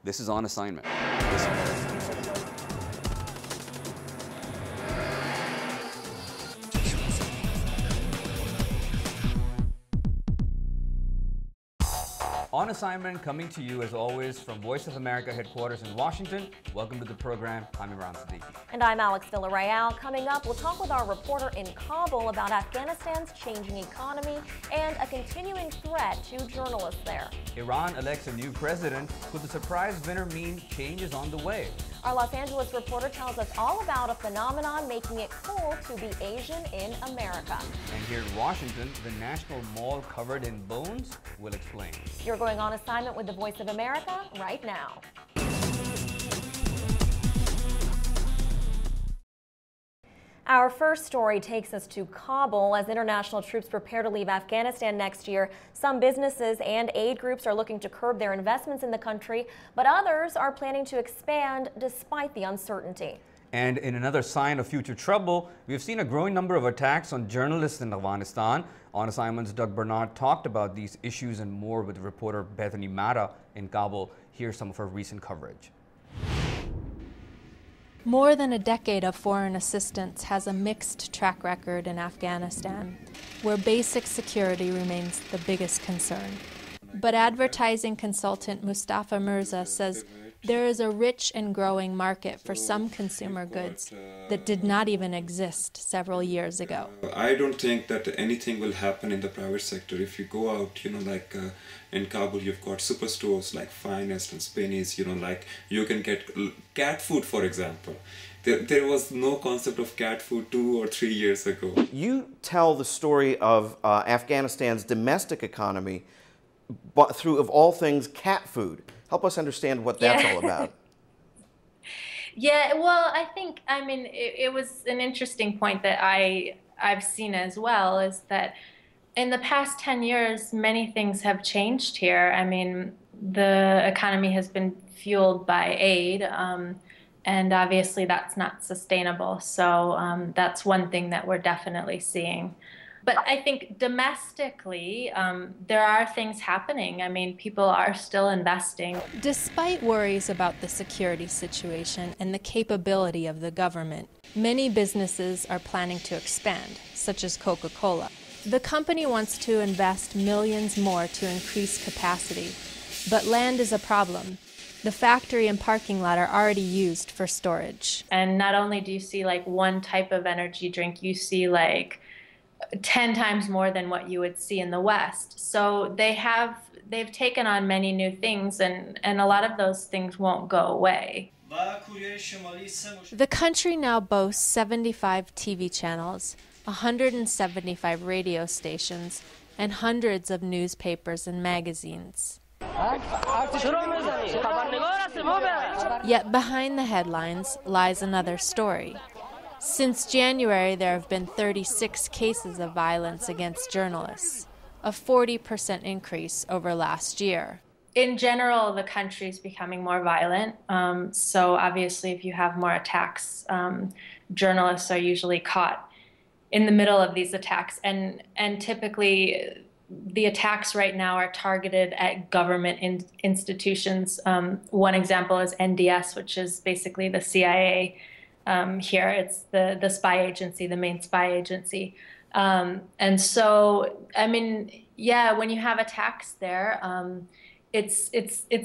This is On Assignment. On Assignment, coming to you as always from Voice of America headquarters in Washington. Welcome to the program. I'm Imran Siddiqui. And I'm Alex Villarreal. Coming up, we'll talk with our reporter in Kabul about Afghanistan's changing economy and a continuing threat to journalists there. Iran elects a new president. Could the surprise winner mean change is on the way? Our Los Angeles reporter tells us all about a phenomenon making it cool to be Asian in America. And here in Washington, the National Mall covered in bones will explain. You're going on assignment with the Voice of America right now. Our first story takes us to Kabul. As international troops prepare to leave Afghanistan next year, some businesses and aid groups are looking to curb their investments in the country, but others are planning to expand despite the uncertainty. And in another sign of future trouble, we've seen a growing number of attacks on journalists in Afghanistan. On Assignment's Doug Bernard talked about these issues and more with reporter Bethany Mata in Kabul. Here's some of her recent coverage. More than a decade of foreign assistance has a mixed track record in Afghanistan, where basic security remains the biggest concern. But advertising consultant Mustafa Mirza says there is a rich and growing market for some consumer goods that did not even exist several years ago. I don't think that anything will happen in the private sector. If you go out, in Kabul, you've got superstores like Finest and Spinneys, like you can get cat food, for example. There was no concept of cat food 2 or 3 years ago. You tell the story of Afghanistan's domestic economy but through, of all things, cat food. Help us understand what that's all about. Yeah, well, it was an interesting point that I've seen as well, is that in the past 10 years, many things have changed here. I mean, the economy has been fueled by aid, and obviously that's not sustainable. So that's one thing that we're definitely seeing. But I think domestically, there are things happening. I mean, people are still investing. Despite worries about the security situation and the capability of the government, many businesses are planning to expand, such as Coca-Cola. The company wants to invest millions more to increase capacity, but land is a problem. The factory and parking lot are already used for storage. And not only do you see like one type of energy drink, you see like 10 times more than what you would see in the West. So they've taken on many new things, and a lot of those things won't go away. The country now boasts 75 TV channels, 175 radio stations, and hundreds of newspapers and magazines. Yet behind the headlines lies another story. Since January, there have been 36 cases of violence against journalists, a 40% increase over last year. In general, the country is becoming more violent. So obviously, if you have more attacks, journalists are usually caught in the middle of these attacks. And typically, the attacks right now are targeted at government institutions. One example is NDS, which is basically the CIA. Here, it's the spy agency, the main spy agency. And so, I mean, yeah, when you have attacks there, it's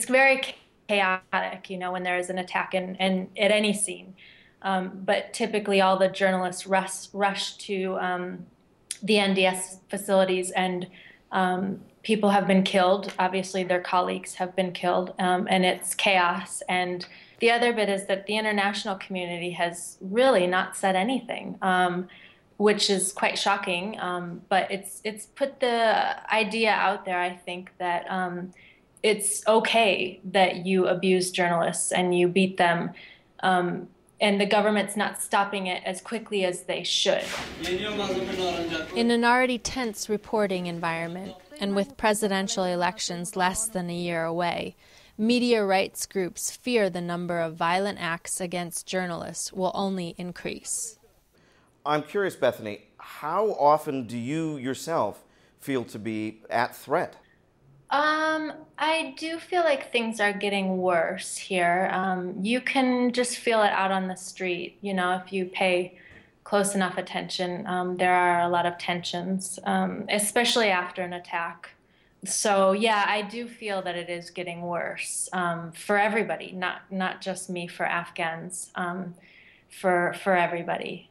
very chaotic, when there is an attack and at any scene. But typically all the journalists rush to the NDS facilities, and people have been killed. Obviously, their colleagues have been killed, and it's chaos. And the other bit is that the international community has really not said anything, which is quite shocking. But it's put the idea out there, I think, that it's okay that you abuse journalists and you beat them, and the government's not stopping it as quickly as they should. In an already tense reporting environment, and with presidential elections less than a year away, media rights groups fear the number of violent acts against journalists will only increase. I'm curious, Bethany, how often do you yourself feel to be at threat? I do feel like things are getting worse here. You can just feel it out on the street. You know, if you pay close enough attention, there are a lot of tensions, especially after an attack. So yeah, I do feel that it is getting worse for everybody, not just me, for Afghans, for everybody.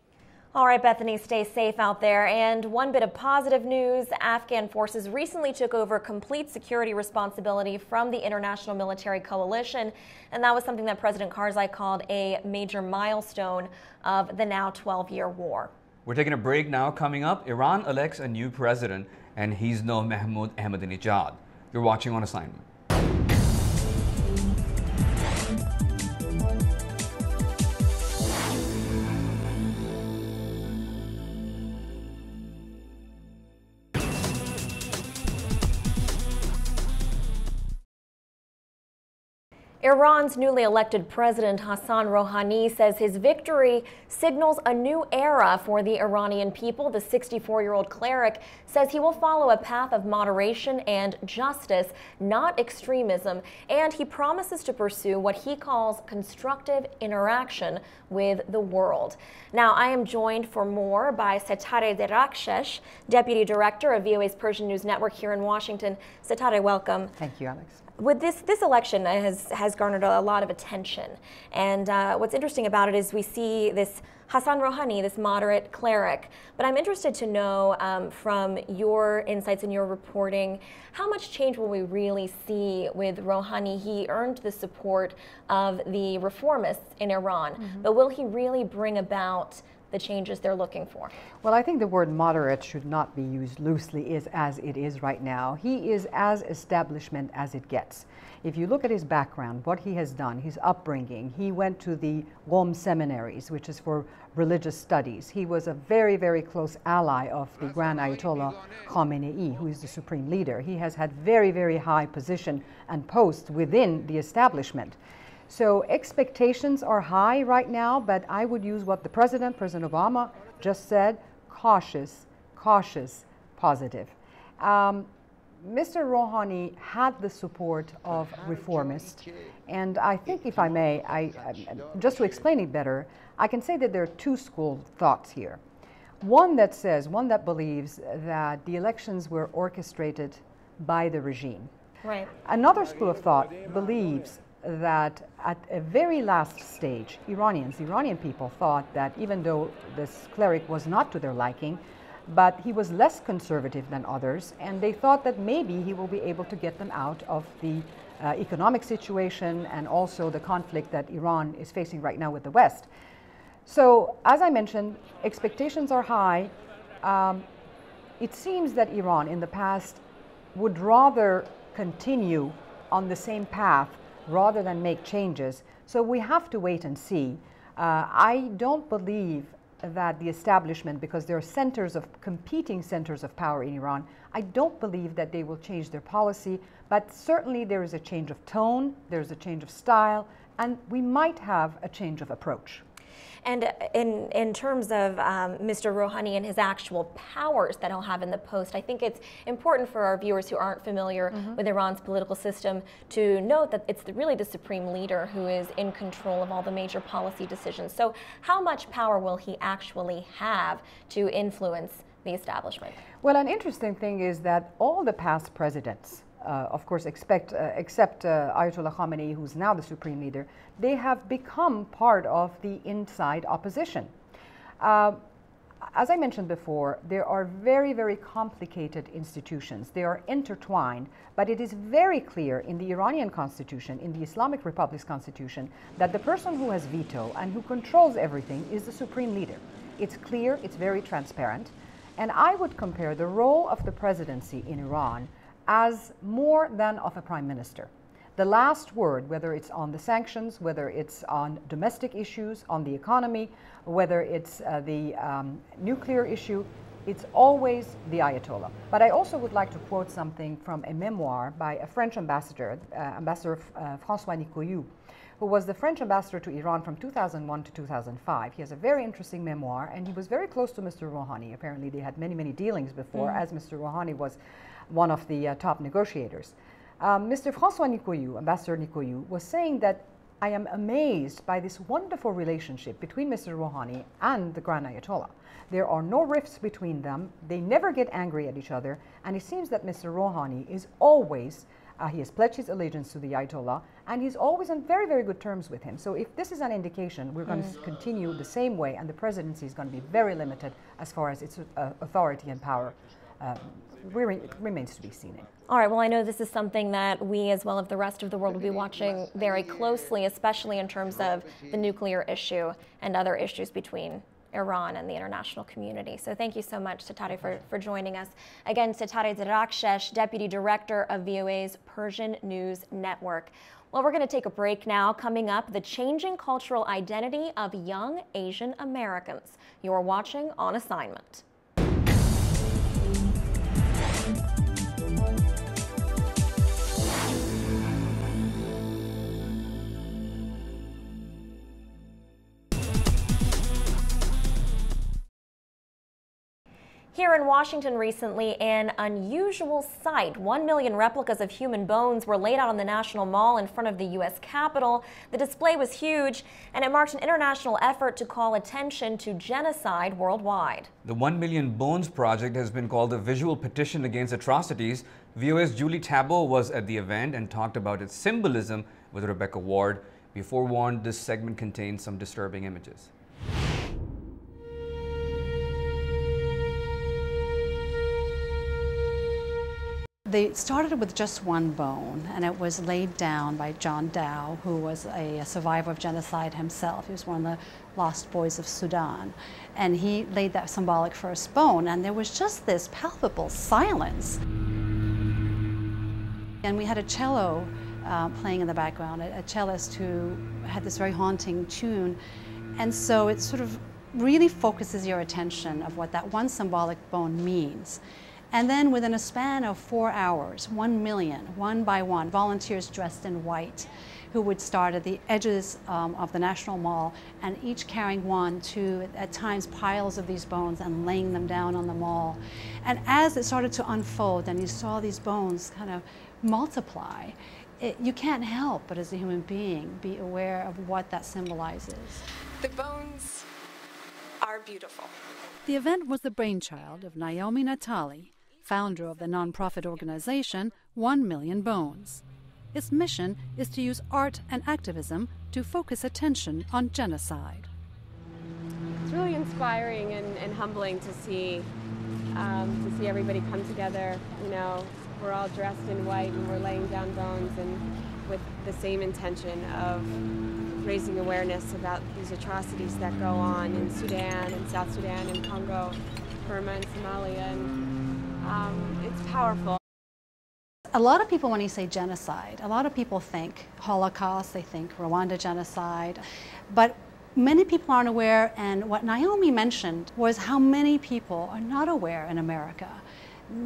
All right, Bethany, stay safe out there. And one bit of positive news, Afghan forces recently took over complete security responsibility from the International Military Coalition. And that was something that President Karzai called a major milestone of the now 12-year war. We're taking a break now. Coming up, Iran elects a new president, and he's no Mahmoud Ahmadinejad. You're watching On Assignment. Iran's newly elected president Hassan Rouhani says his victory signals a new era for the Iranian people. The 64-year-old cleric says he will follow a path of moderation and justice, not extremism, and he promises to pursue what he calls constructive interaction with the world. Now, I am joined for more by Setare Derakhshesh, Deputy Director of VOA's Persian News Network here in Washington. Setare, welcome. Thank you, Alex. With this election has garnered a lot of attention, and what's interesting about it is we see this Hassan Rouhani, this moderate cleric, but I'm interested to know from your insights and your reporting, how much change will we really see with Rouhani? He earned the support of the reformists in Iran, but will he really bring about the changes they're looking for? Well, I think the word moderate should not be used loosely as it is right now. He is as establishment as it gets. If you look at his background, what he has done, his upbringing, he went to the Qom seminaries, which is for religious studies. He was a very, very close ally of the Grand Ayatollah Khamenei, who is the supreme leader. He has had very, very high position and posts within the establishment. So expectations are high right now, but I would use what the President Obama just said, cautious, positive. Mr. Rouhani had the support of reformists, and I think, if I may, just to explain it better, I can say that there are two school thoughts here. One that believes that the elections were orchestrated by the regime. Right. Another school of thought believes that at a very last stage, Iranian people thought that even though this cleric was not to their liking, but he was less conservative than others, and they thought that maybe he will be able to get them out of the economic situation and also the conflict that Iran is facing right now with the West. So, as I mentioned, expectations are high. It seems that Iran in the past would rather continue on the same path rather than make changes. So we have to wait and see. I don't believe that the establishment, because there are competing centers of power in Iran, I don't believe that they will change their policy, but certainly there is a change of tone, there's a change of style, and we might have a change of approach. And in terms of Mr. Rouhani and his actual powers that he'll have in the post, I think it's important for our viewers who aren't familiar with Iran's political system to note that it's really the supreme leader who is in control of all the major policy decisions. So how much power will he actually have to influence the establishment? Well, an interesting thing is that all the past presidents, of course, except Ayatollah Khamenei, who's now the supreme leader, they have become part of the inside opposition. As I mentioned before, there are very, very complicated institutions. They are intertwined, but it is very clear in the Iranian constitution, in the Islamic Republic's constitution, that the person who has veto and who controls everything is the supreme leader. It's clear, it's very transparent, and I would compare the role of the presidency in Iran as more than of a prime minister. The last word, whether it's on the sanctions, whether it's on domestic issues, on the economy, whether it's the nuclear issue, it's always the Ayatollah. But I also would like to quote something from a memoir by a French ambassador, Ambassador François Nicoyou, who was the French ambassador to Iran from 2001 to 2005. He has a very interesting memoir, and he was very close to Mr. Rouhani. Apparently, they had many, many dealings before, as Mr. Rouhani was one of the top negotiators. Mr. François Nicoyou, Ambassador Nicoyou, was saying that I am amazed by this wonderful relationship between Mr. Rouhani and the Grand Ayatollah. There are no rifts between them. They never get angry at each other. And it seems that Mr. Rouhani is always, he has pledged his allegiance to the Ayatollah, and he's always on very, very good terms with him. So if this is an indication, we're going to continue the same way, and the presidency is going to be very limited as far as its authority and power remains to be seen in. All right, well, I know this is something that we, as well as the rest of the world, will be watching very closely, especially in terms of the nuclear issue and other issues between Iran and the international community. So thank you so much, Satare, for joining us. Again, Satare Darakshesh, Deputy Director of VOA's Persian News Network. Well, we're going to take a break now. Coming up, the changing cultural identity of young Asian Americans. You're watching On Assignment. Here in Washington recently, an unusual sight. 1 million replicas of human bones were laid out on the National Mall in front of the U.S. Capitol. The display was huge, and it marked an international effort to call attention to genocide worldwide. The 1 Million Bones Project has been called a visual petition against atrocities. VOA's Julie Tabo was at the event and talked about its symbolism with Rebecca Ward. Be forewarned, this segment contains some disturbing images. They started with just one bone, and it was laid down by John Dow, who was a survivor of genocide himself. He was one of the lost boys of Sudan. And he laid that symbolic first bone, and there was just this palpable silence. And we had a cello playing in the background, a cellist who had this very haunting tune. And so it sort of really focuses your attention of what that one symbolic bone means. And then within a span of 4 hours, 1 million, one by one, volunteers dressed in white who would start at the edges of the National Mall, and each carrying 1, 2, at times piles of these bones, and laying them down on the mall. And as it started to unfold and you saw these bones kind of multiply, you can't help but as a human being be aware of what that symbolizes. The bones are beautiful. The event was the brainchild of Naomi Natali, founder of the nonprofit organization 1 Million Bones. Its mission is to use art and activism to focus attention on genocide. It's really inspiring and humbling to see everybody come together. You know, we're all dressed in white and we're laying down bones, and with the same intention of raising awareness about these atrocities that go on in Sudan and South Sudan and Congo, Burma and Somalia, and it's powerful. A lot of people, when you say genocide, a lot of people think Holocaust, they think Rwanda genocide, but many people aren't aware, and what Naomi mentioned was how many people are not aware in America.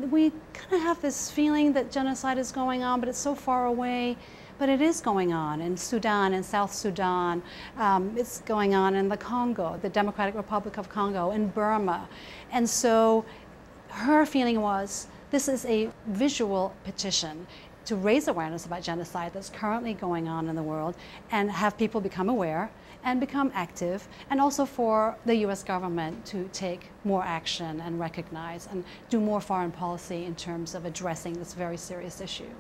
We kind of have this feeling that genocide is going on, but it's so far away. But it is going on in Sudan, in South Sudan. It's going on in the Congo, the Democratic Republic of Congo, in Burma. And so her feeling was, this is a visual petition to raise awareness about genocide that's currently going on in the world and have people become aware and become active, and also for the US government to take more action and recognize and do more foreign policy in terms of addressing this very serious issue.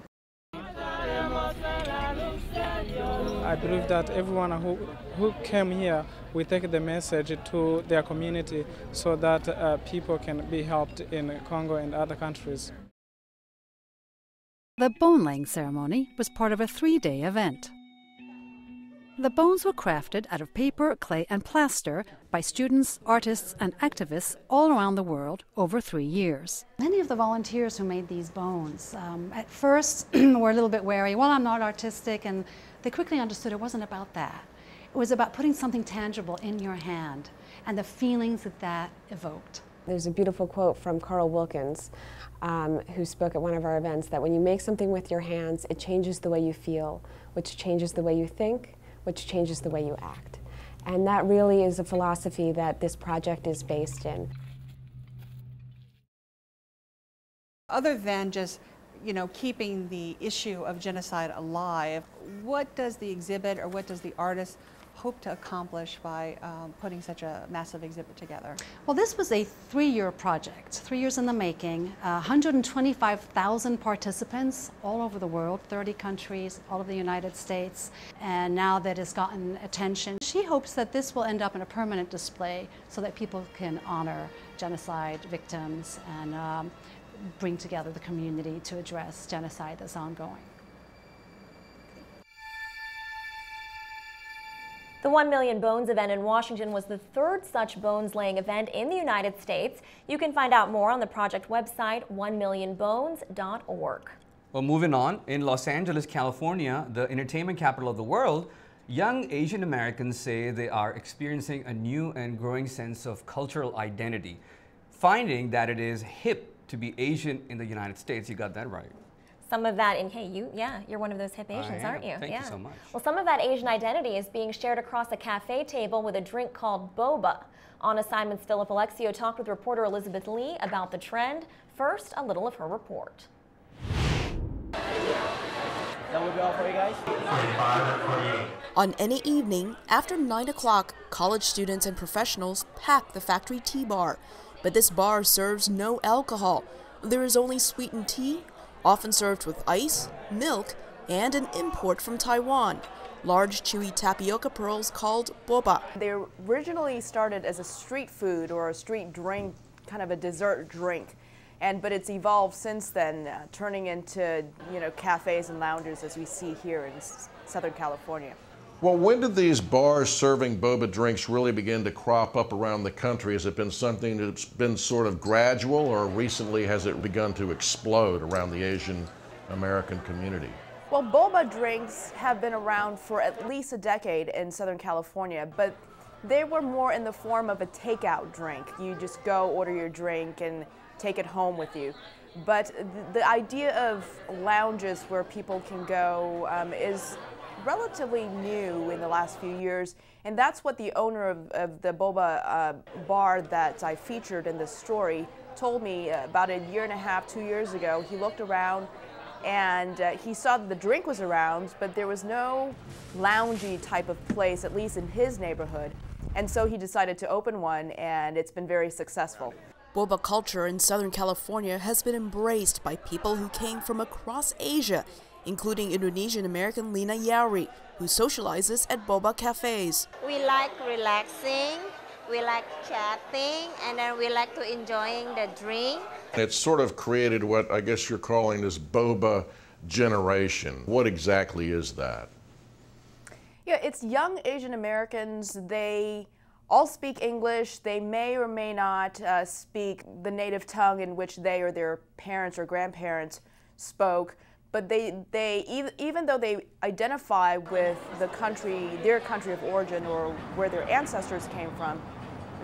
I believe that everyone who came here will take the message to their community so that people can be helped in Congo and other countries. The bone-laying ceremony was part of a 3-day event. The bones were crafted out of paper, clay, and plaster by students, artists, and activists all around the world over 3 years. Many of the volunteers who made these bones at first were a little bit wary. Well, I'm not artistic, and they quickly understood it wasn't about that. It was about putting something tangible in your hand and the feelings that that evoked. There's a beautiful quote from Carl Wilkins, who spoke at one of our events, that when you make something with your hands, it changes the way you feel, which changes the way you think, which changes the way you act. And that really is a philosophy that this project is based in. Other than just keeping the issue of genocide alive. What does the exhibit or what does the artist hope to accomplish by putting such a massive exhibit together? Well, this was a 3-year project, 3 years in the making, 125,000 participants all over the world, 30 countries, all of the United States, and now that it's gotten attention, she hopes that this will end up in a permanent display so that people can honor genocide victims and bring together the community to address genocide that's ongoing. The 1 Million Bones event in Washington was the third such bones-laying event in the United States. You can find out more on the project website, 1millionbones.org. Well, moving on, in Los Angeles, California, the entertainment capital of the world, young Asian Americans say they are experiencing a new and growing sense of cultural identity, finding that it is hip to be Asian in the United States. You got that right. Some of that, you're one of those hip Asians, aren't you? Thank you so much. Well, some of that Asian identity is being shared across a cafe table with a drink called Boba. On assignment's Philip Alexio talked with reporter Elizabeth Lee about the trend. First, a little of her report. That would be all for you guys? On any evening, after 9 o'clock, college students and professionals pack the factory tea bar. But this bar serves no alcohol. There is only sweetened tea, often served with ice, milk, and an import from Taiwan, large chewy tapioca pearls called Boba. They originally started as a street food or a street drink, kind of a dessert drink, but it's evolved since then, turning into cafes and lounges as we see here in Southern California. Well, when did these bars serving boba drinks really begin to crop up around the country? Has it been something that's been sort of gradual, or recently has it begun to explode around the Asian American community? Well, boba drinks have been around for at least a decade in Southern California, but they were more in the form of a takeout drink. You just go order your drink and take it home with you. But the idea of lounges where people can go is relatively new in the last few years, and that's what the owner of the boba bar that I featured in this story told me about a year and a half, 2 years ago. He looked around and he saw that the drink was around, but there was no loungy type of place, at least in his neighborhood, and so he decided to open one, and it's been very successful. Boba culture in Southern California has been embraced by people who came from across Asia, including Indonesian-American Lina Yauri, who socializes at boba cafes. We like relaxing, we like chatting, and then we like to enjoying the drink. It's sort of created what I guess you're calling this boba generation. What exactly is that? Yeah, it's young Asian Americans. They all speak English. They may or may not speak the native tongue in which they or their parents or grandparents spoke. But even though they identify with the country, their country of origin or where their ancestors came from,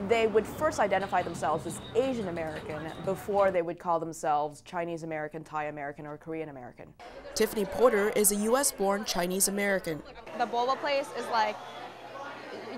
they would first identify themselves as Asian American before they would call themselves Chinese American, Thai American, or Korean American. Tiffany Porter is a U.S.-born Chinese American. The boba place is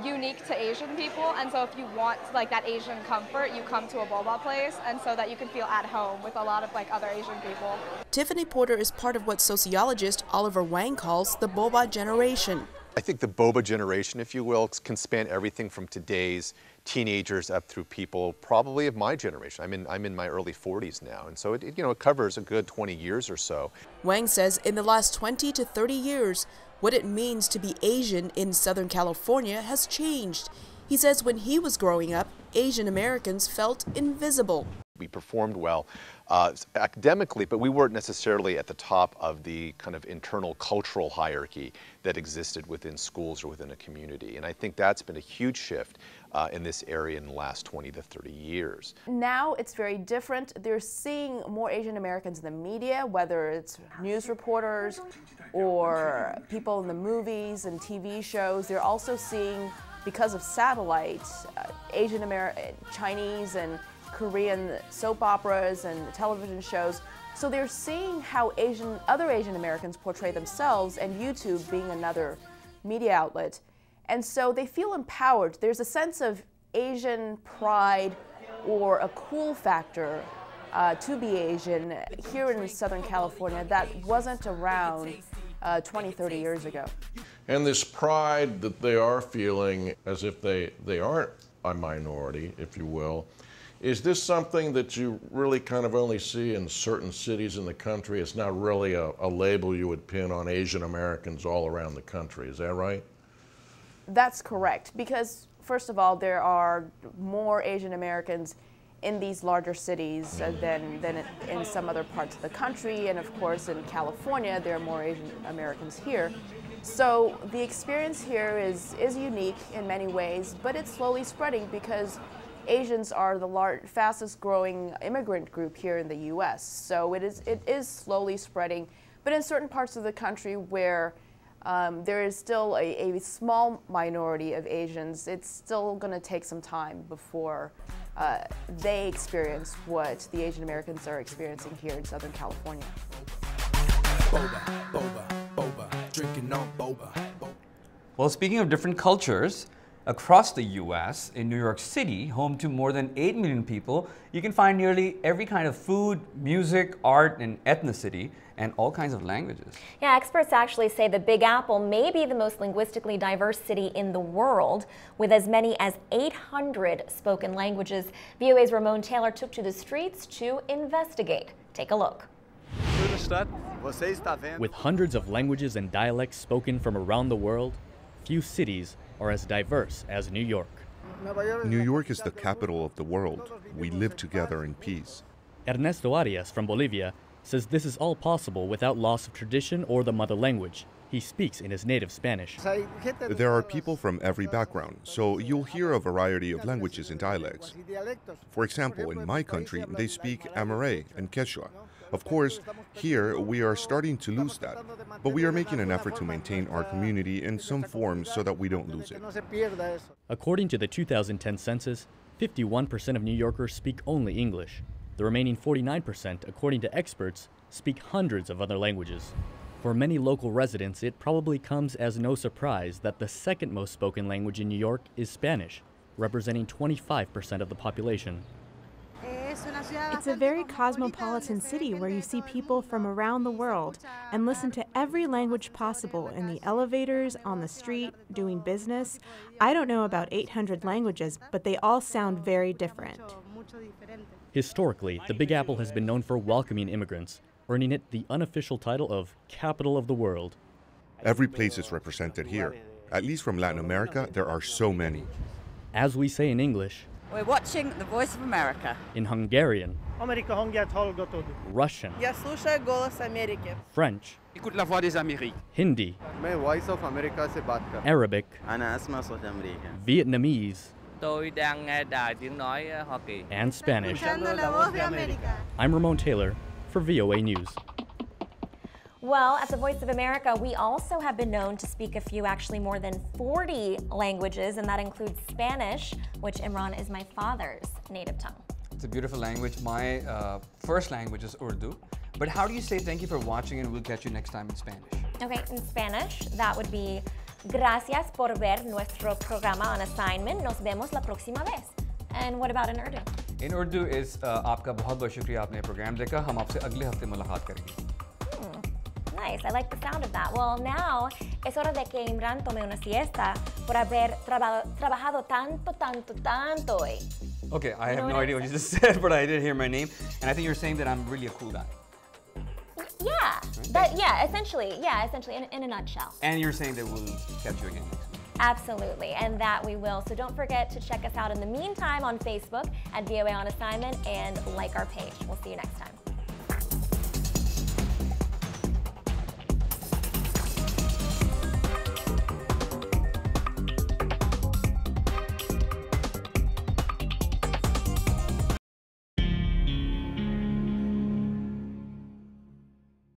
unique to Asian people, and so if you want that Asian comfort, you come to a boba place, and so that you can feel at home with a lot of other Asian people. Tiffany Porter is part of what sociologist Oliver Wang calls the boba generation. I think the boba generation, if you will, can span everything from today's teenagers up through people probably of my generation. I'm in my early 40s now, and so it covers a good 20 years or so. Wang says in the last 20 to 30 years, what it means to be Asian in Southern California has changed. He says when he was growing up, Asian Americans felt invisible. We performed well academically, but we weren't necessarily at the top of the kind of internal cultural hierarchy that existed within schools or within a community. And I think that's been a huge shift in this area in the last 20 to 30 years. Now it's very different. They're seeing more Asian Americans in the media, whether it's news reporters or people in the movies and TV shows. They're also seeing, because of satellite, Asian American, Chinese and Korean soap operas and television shows. So they're seeing how other Asian Americans portray themselves, and YouTube being another media outlet. And so they feel empowered. There's a sense of Asian pride or a cool factor to be Asian here in Southern California that wasn't around 20, 30 years ago. And this pride that they are feeling as if they aren't a minority, if you will, is this something that you really kind of only see in certain cities in the country? It's not really a label you would pin on Asian Americans all around the country, is that right? That's correct, because first of all, there are more Asian Americans in these larger cities than in some other parts of the country, and of course in California there are more Asian Americans here. So the experience here is unique in many ways, but it's slowly spreading because Asians are the fastest growing immigrant group here in the U.S. So it is slowly spreading, but in certain parts of the country where there is still a small minority of Asians, it's still going to take some time before they experience what the Asian Americans are experiencing here in Southern California. Boba, boba, boba, drinking on boba. Well, speaking of different cultures, across the U.S., in New York City, home to more than 8 million people, you can find nearly every kind of food, music, art, and ethnicity, and all kinds of languages. Yeah, experts actually say the Big Apple may be the most linguistically diverse city in the world, with as many as 800 spoken languages. VOA's Ramon Taylor took to the streets to investigate. Take a look. With hundreds of languages and dialects spoken from around the world, few cities are as diverse as New York. New York is the capital of the world. We live together in peace. Ernesto Arias from Bolivia says this is all possible without loss of tradition or the mother language. He speaks in his native Spanish. There are people from every background, so you'll hear a variety of languages and dialects. For example, in my country, they speak Amharic and Quechua. Of course, here we are starting to lose that, but we are making an effort to maintain our community in some form so that we don't lose it. According to the 2010 census, 51% of New Yorkers speak only English. The remaining 49%, according to experts, speak hundreds of other languages. For many local residents, it probably comes as no surprise that the second most spoken language in New York is Spanish, representing 25% of the population. It's a very cosmopolitan city where you see people from around the world and listen to every language possible in the elevators, on the street, doing business. I don't know about 800 languages, but they all sound very different. Historically, the Big Apple has been known for welcoming immigrants, earning it the unofficial title of Capital of the World. Every place is represented here. At least from Latin America, there are so many. As we say in English, we're watching The Voice of America. In Hungarian, Russian, French, Hindi, Arabic, Vietnamese, and Spanish. I'm Ramon Taylor for VOA News. Well, at the Voice of America, we also have been known to speak a few, actually more than 40 languages, and that includes Spanish, which, Imran, is my father's native tongue. It's a beautiful language. My first language is Urdu. But how do you say thank you for watching and we'll catch you next time in Spanish? Okay, in Spanish, that would be Gracias por ver nuestro programa on assignment. Nos vemos la próxima vez. And what about in Urdu? In Urdu is आपका बहुत-बहुत शुक्रिया आपने programme देखा. हम आपसे अगले हफ्ते मुलाकात करेंगे. Nice, I like the sound of that. Well, now es hora de que Imran tome una siesta por haber trabajado tanto hoy. Okay, I have no idea what you just said, but I did hear my name, and I think you're saying that I'm really a cool guy. Yeah, essentially, in a nutshell. And you're saying that we'll catch you again next week. Absolutely, and that we will. So don't forget to check us out in the meantime on Facebook at VOA On Assignment and like our page. We'll see you next time.